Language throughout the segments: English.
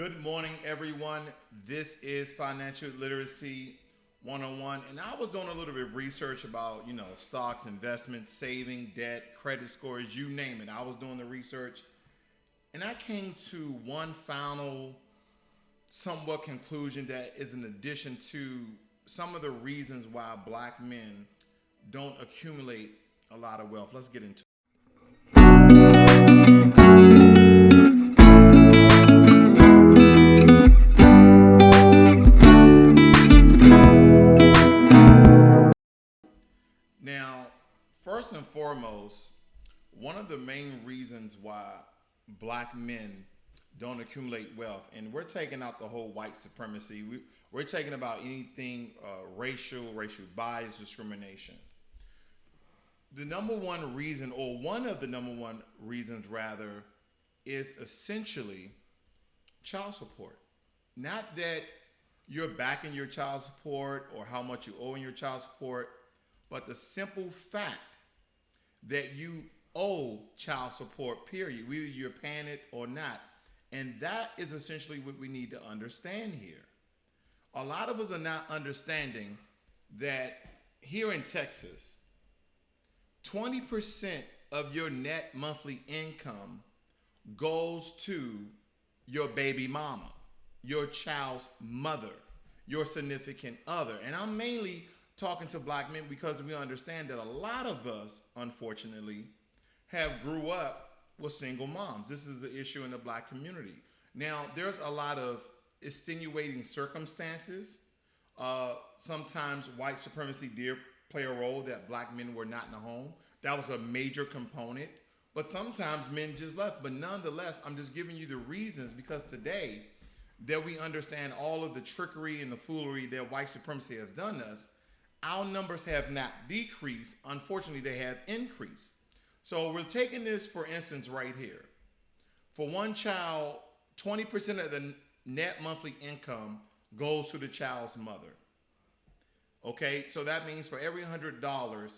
Good morning, everyone. This is Financial Literacy 101. And I was doing a little bit of research about, stocks, investments, saving, debt, credit scores, you name it. I was doing the research and I came to one final, somewhat conclusion that is in addition to some of the reasons why black men don't accumulate a lot of wealth. Let's get into it. Now, first and foremost, one of the main reasons why black men don't accumulate wealth, and we're taking out the whole white supremacy, we're taking about anything racial bias, discrimination. The number one reason, or one of the number one reasons rather, is essentially child support. Not that you're backing your child support or how much you owe in your child support, but the simple fact that you owe child support, period, whether you're paying it or not. And that is essentially what we need to understand here. A lot of us are not understanding that here in Texas, 20% of your net monthly income goes to your baby mama, your child's mother, your significant other. And I'm mainly talking to black men because we understand that a lot of us, unfortunately, have grew up with single moms. This is the issue in the black community. Now, there's a lot of extenuating circumstances. Sometimes white supremacy did play a role that black men were not in the home. That was a major component. But sometimes men just left. But nonetheless, I'm just giving you the reasons because today that we understand all of the trickery and the foolery that white supremacy has done to us, our numbers have not decreased. Unfortunately, they have increased. So we're taking this, for instance, right here. For one child, 20% of the net monthly income goes to the child's mother. Okay, so that means for every $100,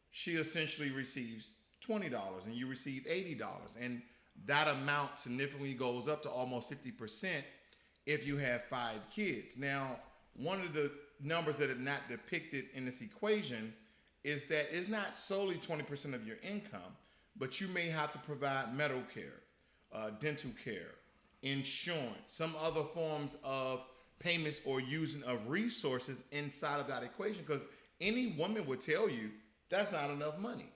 she essentially receives $20 and you receive $80. And that amount significantly goes up to almost 50% if you have 5 kids. Now, one of the numbers that are not depicted in this equation is that it's not solely 20% of your income, but you may have to provide medical care, dental care, insurance, some other forms of payments or using of resources inside of that equation, because any woman would tell you that's not enough money.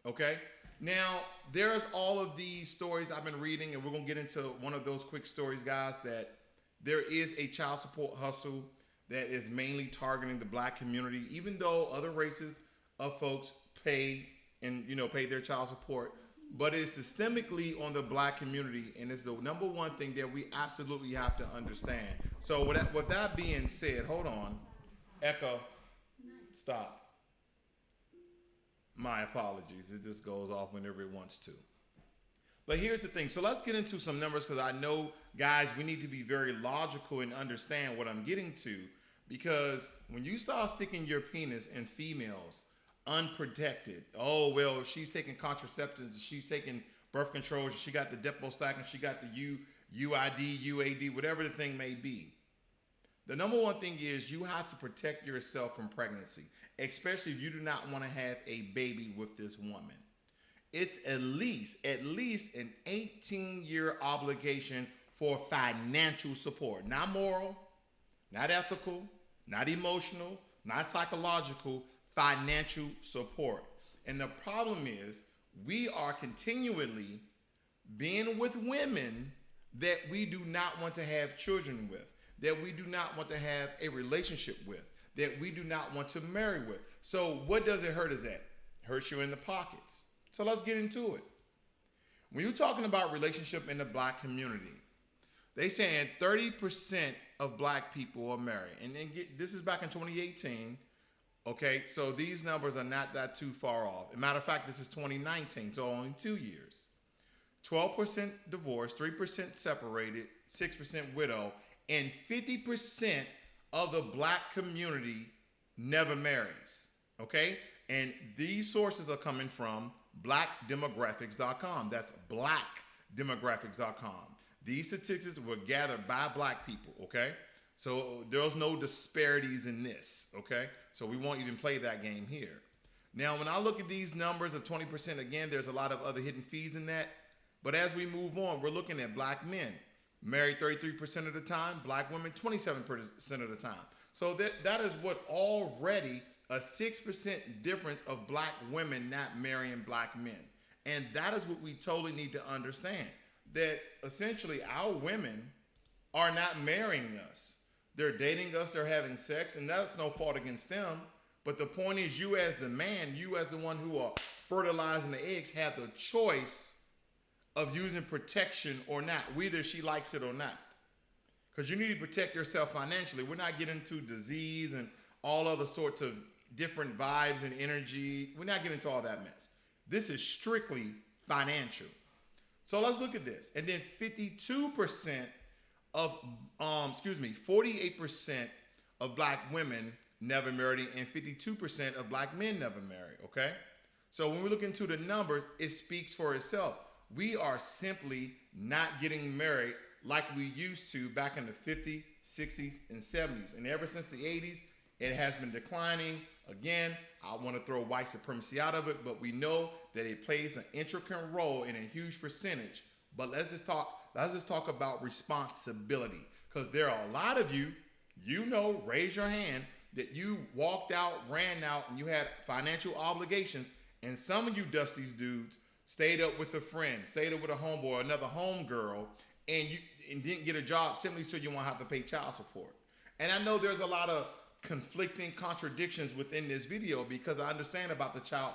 Okay? Now, there's all of these stories I've been reading, and we're going to get into one of those quick stories, guys, that there is a child support hustle that is mainly targeting the black community, even though other races of folks pay their child support, but it's systemically on the black community, and it's the number one thing that we absolutely have to understand. So with that being said, hold on, Echo, stop. My apologies. It just goes off whenever it wants to. But here's the thing. So let's get into some numbers because I know, guys, we need to be very logical and understand what I'm getting to. Because when you start sticking your penis in females unprotected, oh, well, she's taking contraceptives, she's taking birth control, she got the Depo-Stack, she got the UID, UAD, whatever the thing may be. The number one thing is you have to protect yourself from pregnancy, especially if you do not want to have a baby with this woman. It's at least an 18-year obligation for financial support. Not moral, not ethical, not emotional, not psychological, financial support. And the problem is we are continually being with women that we do not want to have children with, that we do not want to have a relationship with, that we do not want to marry with. So what does it hurt us at? It hurts you in the pockets. So let's get into it. When you're talking about relationship in the black community, they saying 30% of black people are married. And this is back in 2018. Okay, so these numbers are not that too far off. As a matter of fact, this is 2019, so only 2 years. 12% divorced, 3% separated, 6% widow, and 50% of the black community never marries. Okay, and these sources are coming from blackdemographics.com. That's blackdemographics.com. These statistics were gathered by black people, okay? So there's no disparities in this, okay? So we won't even play that game here. Now, when I look at these numbers of 20%, again, there's a lot of other hidden fees in that. But as we move on, we're looking at black men married 33% of the time, black women 27% of the time. So that is what already a 6% difference of black women not marrying black men. And that is what we totally need to understand. That essentially our women are not marrying us. They're dating us, they're having sex, and that's no fault against them. But the point is, you as the man, you as the one who are fertilizing the eggs, have the choice of using protection or not, whether she likes it or not. Because you need to protect yourself financially. We're not getting into disease and all other sorts of different vibes and energy. We're not getting into all that mess. This is strictly financial. So let's look at this. And then 52% of, 48% of black women never married and 52% of black men never married, okay? So when we look into the numbers, it speaks for itself. We are simply not getting married like we used to back in the 50s, 60s, and 70s. And ever since the 80s, it has been declining. Again, I want to throw white supremacy out of it, but we know that it plays an intricate role in a huge percentage. But let's just talk about responsibility, because there are a lot of you, raise your hand, that you walked out, ran out, and you had financial obligations, and some of you dusties dudes stayed up with a friend, stayed up with a homeboy, another homegirl, and didn't get a job simply so you won't have to pay child support. And I know there's a lot of conflicting contradictions within this video, because I understand about the child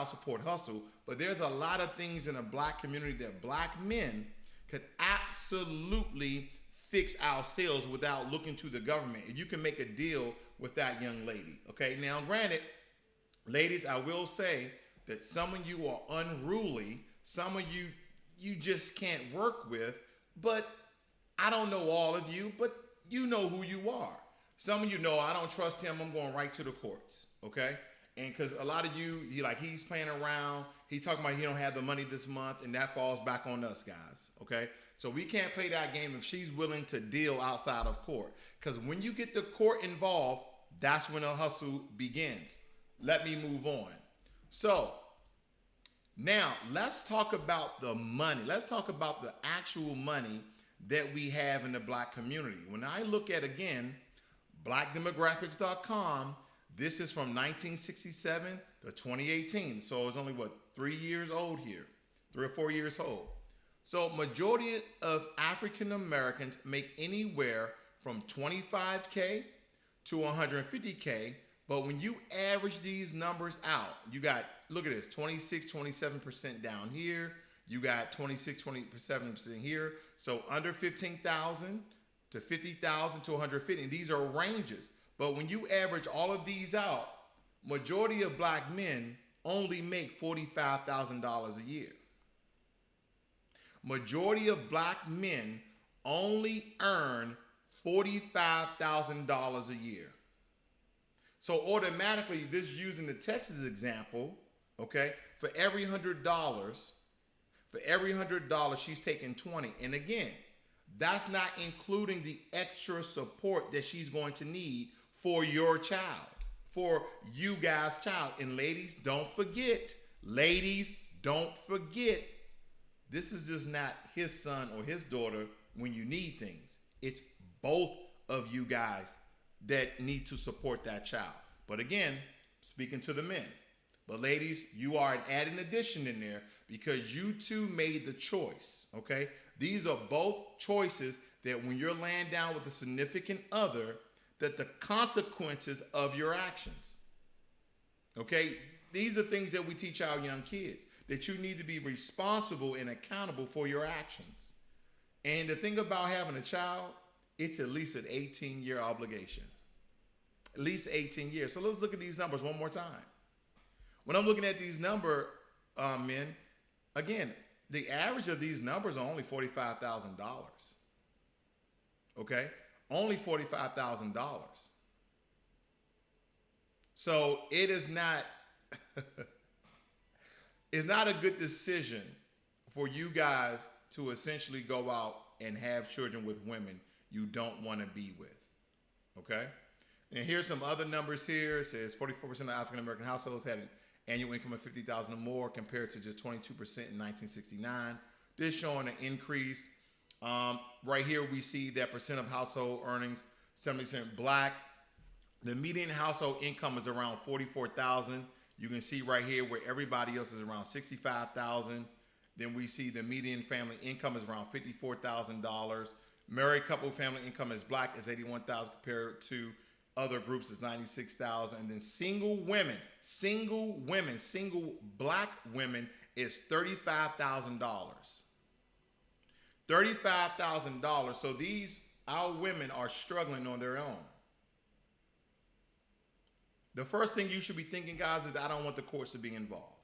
support hustle, but there's a lot of things in the black community that black men could absolutely fix ourselves without looking to the government. And you can make a deal with that young lady. Okay, now granted, ladies, I will say that some of you are unruly, some of you just can't work with, but I don't know all of you, but you know who you are. Some of you know I don't trust him, I'm going right to the courts, okay? And because a lot of you, he's playing around, he talking about he don't have the money this month, and that falls back on us, guys, okay? So we can't play that game if she's willing to deal outside of court. Because when you get the court involved, that's when the hustle begins. Let me move on. So now let's talk about the money. Let's talk about the actual money that we have in the black community. When I look at, again, blackdemographics.com, this is from 1967 to 2018. So it's only, 3 years old here, 3 or 4 years old. So majority of African Americans make anywhere from 25K to 150K. But when you average these numbers out, you got, look at this, 26, 27% down here. You got 26, 27% here. So under 15,000 to 50,000 to 150. And these are ranges. But when you average all of these out, majority of black men only make $45,000 a year. Majority of black men only earn $45,000 a year. So automatically, this using the Texas example, okay, for every $100, she's taking 20. And again, that's not including the extra support that she's going to need for your child, for you guys' child. And ladies, don't forget, this is just not his son or his daughter when you need things. It's both of you guys that need to support that child. But again, speaking to the men. But ladies, you are an added addition in there because you two made the choice, okay? These are both choices that when you're laying down with a significant other, that the consequences of your actions, okay? These are things that we teach our young kids, that you need to be responsible and accountable for your actions. And the thing about having a child, it's at least an 18-year obligation. At least 18 years. So let's look at these numbers one more time. When I'm looking at these numbers, men, again, the average of these numbers are only $45,000. Okay? Only $45,000. So it is not, it's not a good decision for you guys to essentially go out and have children with women you don't want to be with. Okay? And here's some other numbers here. It says 44% of African American households had an annual income of $50,000 or more compared to just 22% in 1969. This showing an increase. Right here we see that percent of household earnings, 70% black. The median household income is around $44,000. You can see right here where everybody else is around $65,000. Then we see the median family income is around $54,000. Married couple family income is black is $81,000 compared to other groups is $96,000. And then single black women is $35,000. $35,000. So our women are struggling on their own. The first thing you should be thinking, guys, is I don't want the courts to be involved.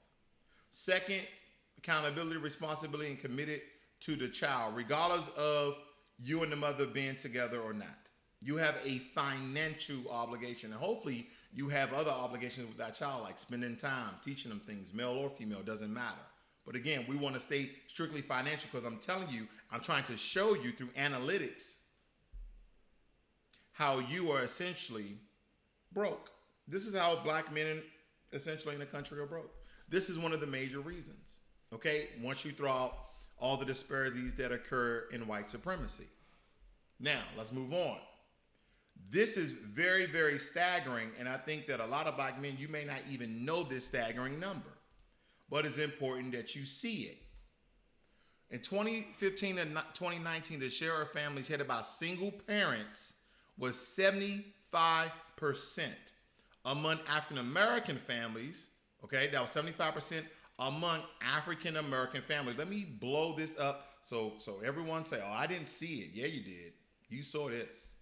Second, accountability, responsibility, and committed to the child, regardless of you and the mother being together or not. You have a financial obligation, and hopefully you have other obligations with that child, like spending time, teaching them things, male or female, doesn't matter. But again, we want to stay strictly financial because I'm telling you, I'm trying to show you through analytics how you are essentially broke. This is how black men essentially in the country are broke. This is one of the major reasons, okay? Once you throw out all the disparities that occur in white supremacy. Now, let's move on. This is very, very staggering, and I think that a lot of black men, you may not even know this staggering number, but it's important that you see it. In 2015 and 2019, the share of families headed by single parents was 75%. Among African American families, okay, that was 75% among African American families. Let me blow this up so everyone say, oh, I didn't see it. Yeah, you did. You saw this.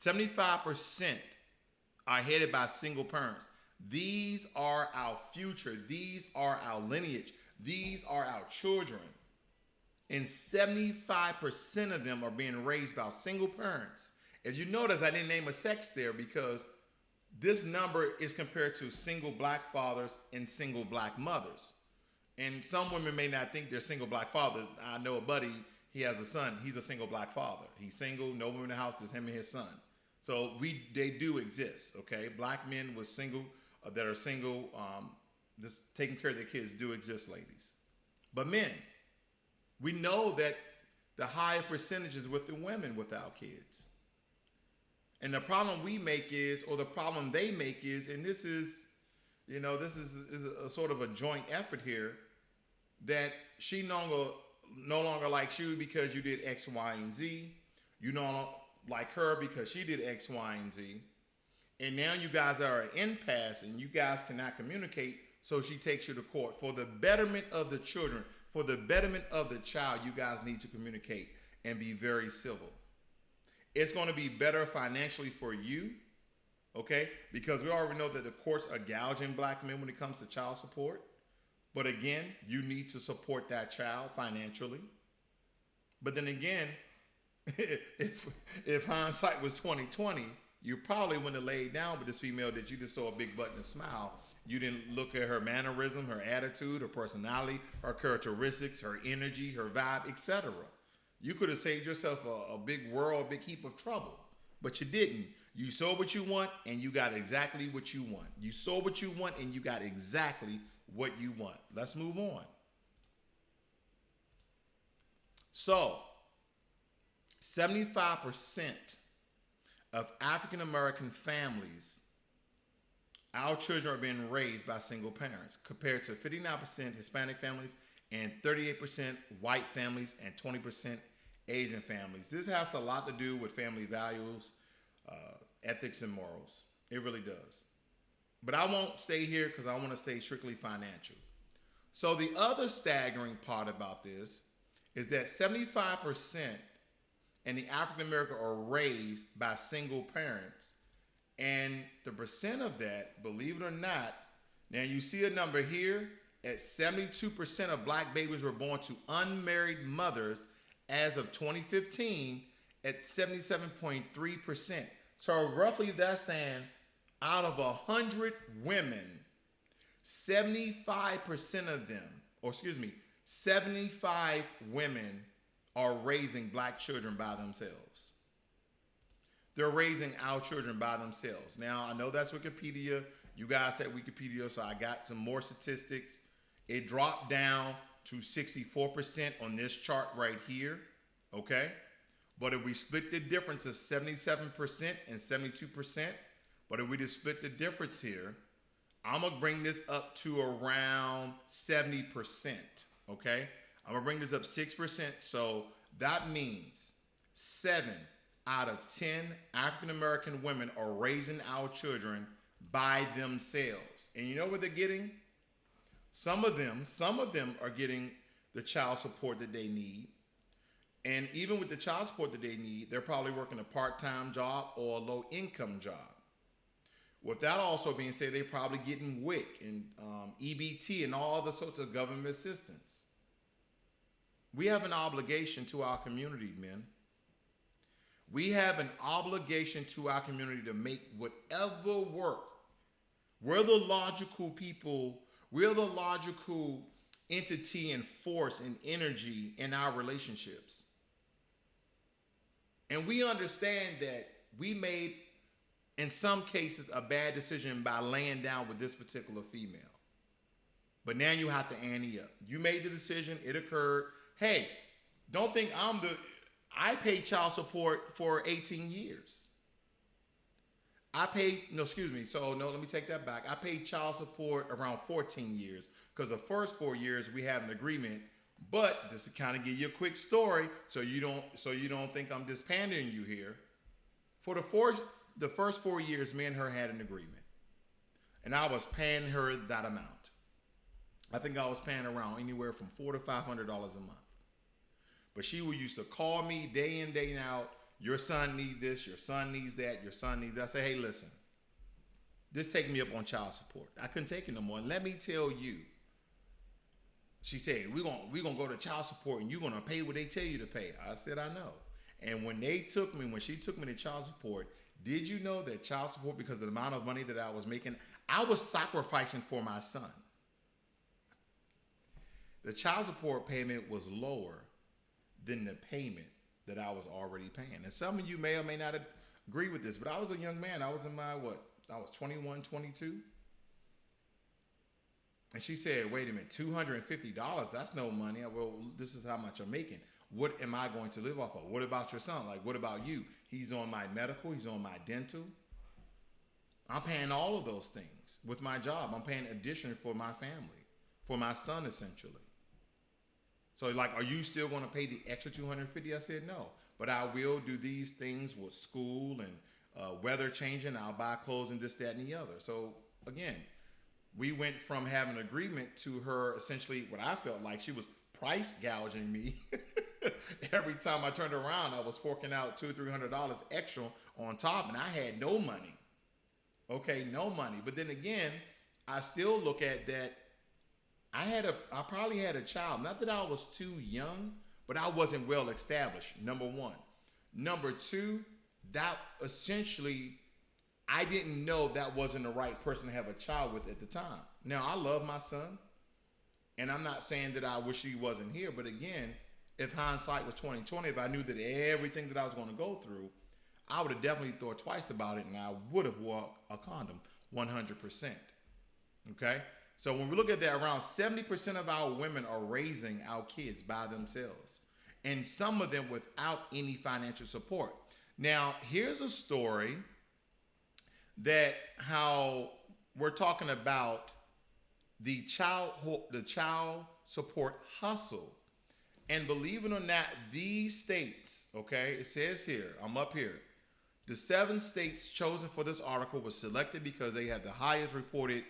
75% are headed by single parents. These are our future. These are our lineage. These are our children. And 75% of them are being raised by single parents. If you notice, I didn't name a sex there because this number is compared to single black fathers and single black mothers. And some women may not think they're single black fathers. I know a buddy, he has a son. He's a single black father. He's single, no one in the house, just him and his son. So they do exist, okay? Black men with single, that are single, just taking care of their kids do exist, ladies. But men, we know that the higher percentage is with the women without kids. And the problem we make is, or the problem they make is, and this is, this is a sort of a joint effort here, that she no longer likes you because you did X, Y, and Z. You don't like her because she did X, Y, and Z. And now you guys are at an impasse and you guys cannot communicate, so she takes you to court. For the betterment of the children, for the betterment of the child, you guys need to communicate and be very civil. It's going to be better financially for you, okay? Because we already know that the courts are gouging black men when it comes to child support. But again, you need to support that child financially. But then again, if hindsight was 2020, you probably wouldn't have laid down with this female that you just saw a big butt and a smile. You didn't look at her mannerism, her attitude, her personality, her characteristics, her energy, her vibe, etc. You could have saved yourself a big world, a big heap of trouble, but you didn't. You saw what you want and you got exactly what you want. You saw what you want and you got exactly what you want. Let's move on. So, 75% of African American families, our children are being raised by single parents, compared to 59% Hispanic families and 38% white families and 20% Asian families. This has a lot to do with family values, ethics, and morals. It really does. But I won't stay here because I want to stay strictly financial. So the other staggering part about this is that 75% in the African American are raised by single parents. And the percent of that, believe it or not, now you see a number here at 72% of black babies were born to unmarried mothers as of 2015 at 77.3%. So roughly that's saying out of 100 women, 75% of them, or excuse me, 75 women are raising black children by themselves. They're raising our children by themselves. Now, I know that's Wikipedia. You guys had Wikipedia, so I got some more statistics. It dropped down to 64% on this chart right here, okay? But if we split the difference of 77% and 72%, but if we just split the difference here, I'm gonna bring this up to around 70%, okay? I'm gonna bring this up 6%, so that means 7 out of 10 African American women are raising our children by themselves. And you know what they're getting? Some of them are getting the child support that they need. And even with the child support that they need, they're probably working a part-time job or a low-income job. With that also being said, they're probably getting WIC and EBT and all the sorts of government assistance. We have an obligation to our community, men. We have an obligation to our community to make whatever work. We're the logical people. We're the logical entity and force and energy in our relationships. And we understand that we made, in some cases, a bad decision by laying down with this particular female. But now you have to ante up. You made the decision. It occurred. Hey, don't think I paid child support for 18 years. Let me take that back. I paid child support around 14 years because the first 4 years we have an agreement. But just to kind of give you a quick story, so you don't think I'm just pandering you here. For the first 4 years, me and her had an agreement, and I was paying her that amount. I think I was paying around anywhere from $400 to $500 a month. But she used to call me day in, day out. Your son needs this. Your son needs that. Your son needs that. I say, hey, listen, just take me up on child support. I couldn't take it no more. And let me tell you, she said, we're gonna go to child support and you're gonna pay what they tell you to pay. I said, I know. And when she took me to child support, did you know that child support, because of the amount of money that I was making, I was sacrificing for my son. The child support payment was lower than the payment that I was already paying. And some of you may or may not agree with this, but I was a young man. I was in my, I was 21, 22. And she said, wait a minute, $250, that's no money. Well, this is how much I'm making. What am I going to live off of? What about your son? Like, what about you? He's on my medical. He's on my dental. I'm paying all of those things with my job. I'm paying addition for my family, for my son, essentially. So, like, are you still going to pay the extra $250? I said, no. But I will do these things with school and weather changing. I'll buy clothes and this, that, and the other. So, again, we went from having an agreement to her essentially what I felt like she was price gouging me. Every time I turned around, I was forking out $200, $300 extra on top, and I had no money. Okay, no money. But then again, I still look at that. I probably had a child. Not that I was too young, but I wasn't well established, number one. Number two, that essentially, I didn't know that wasn't the right person to have a child with at the time. Now, I love my son, and I'm not saying that I wish he wasn't here, but again, if hindsight was 20/20, if I knew that everything that I was going to go through, I would have definitely thought twice about it, and I would have wore a condom 100%. Okay? So when we look at that, around 70% of our women are raising our kids by themselves, and some of them without any financial support. Now, here's a story that how we're talking about the child support hustle. And believe it or not, these states, okay, it says here, I'm up here, the 7 states chosen for this article was selected because they had the highest reported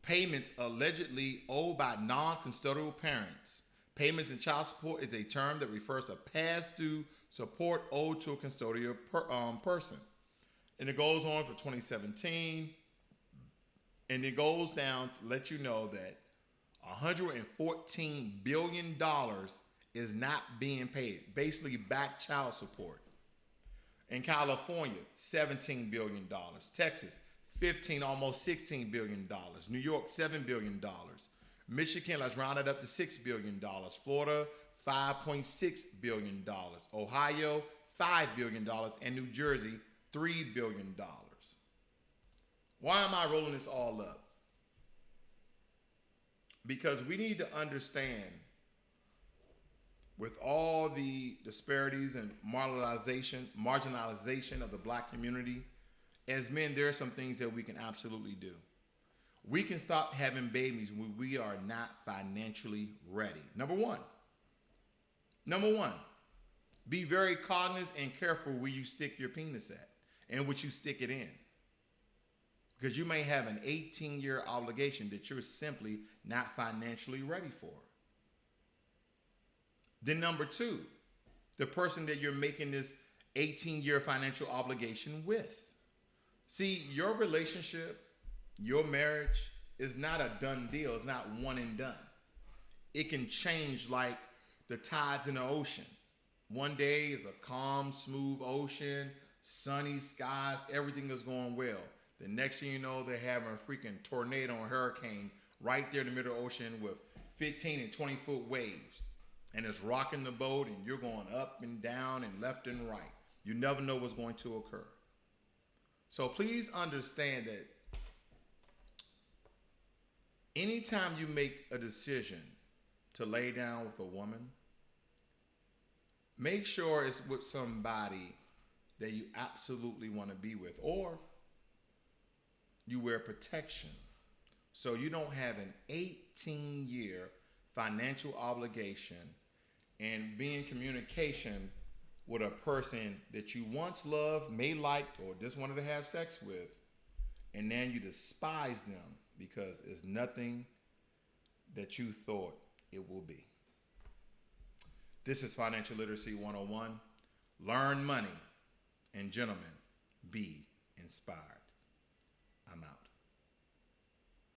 payments allegedly owed by non-custodial parents. Payments in child support is a term that refers to past-due support owed to a custodial person. And it goes on for 2017. And it goes down to let you know that $114 billion is not being paid. Basically, back child support. In California, $17 billion. Texas, almost $16 billion. New York, $7 billion. Michigan, let's round it up to $6 billion. Florida, $5.6 billion. Ohio, $5 billion. And New Jersey, $3 billion. Why am I rolling this all up? Because we need to understand, with all the disparities and marginalization of the black community, as men, there are some things that we can absolutely do. We can stop having babies when we are not financially ready. Number one, be very cognizant and careful where you stick your penis at and what you stick it in. Because you may have an 18-year obligation that you're simply not financially ready for. Then number two, the person that you're making this 18-year financial obligation with. See, your relationship, your marriage is not a done deal. It's not one and done. It can change like the tides in the ocean. One day is a calm, smooth ocean, sunny skies, everything is going well. The next thing you know, they're having a freaking tornado or hurricane right there in the middle of the ocean with 15 and 20-foot waves. And it's rocking the boat and you're going up and down and left and right. You never know what's going to occur. So please understand that anytime you make a decision to lay down with a woman, make sure it's with somebody that you absolutely want to be with, or you wear protection so you don't have an 18-year financial obligation and be in communication with a person that you once loved, may liked, or just wanted to have sex with, and then you despise them because it's nothing that you thought it will be. This is Financial Literacy 101. Learn money, and gentlemen, be inspired. I'm out.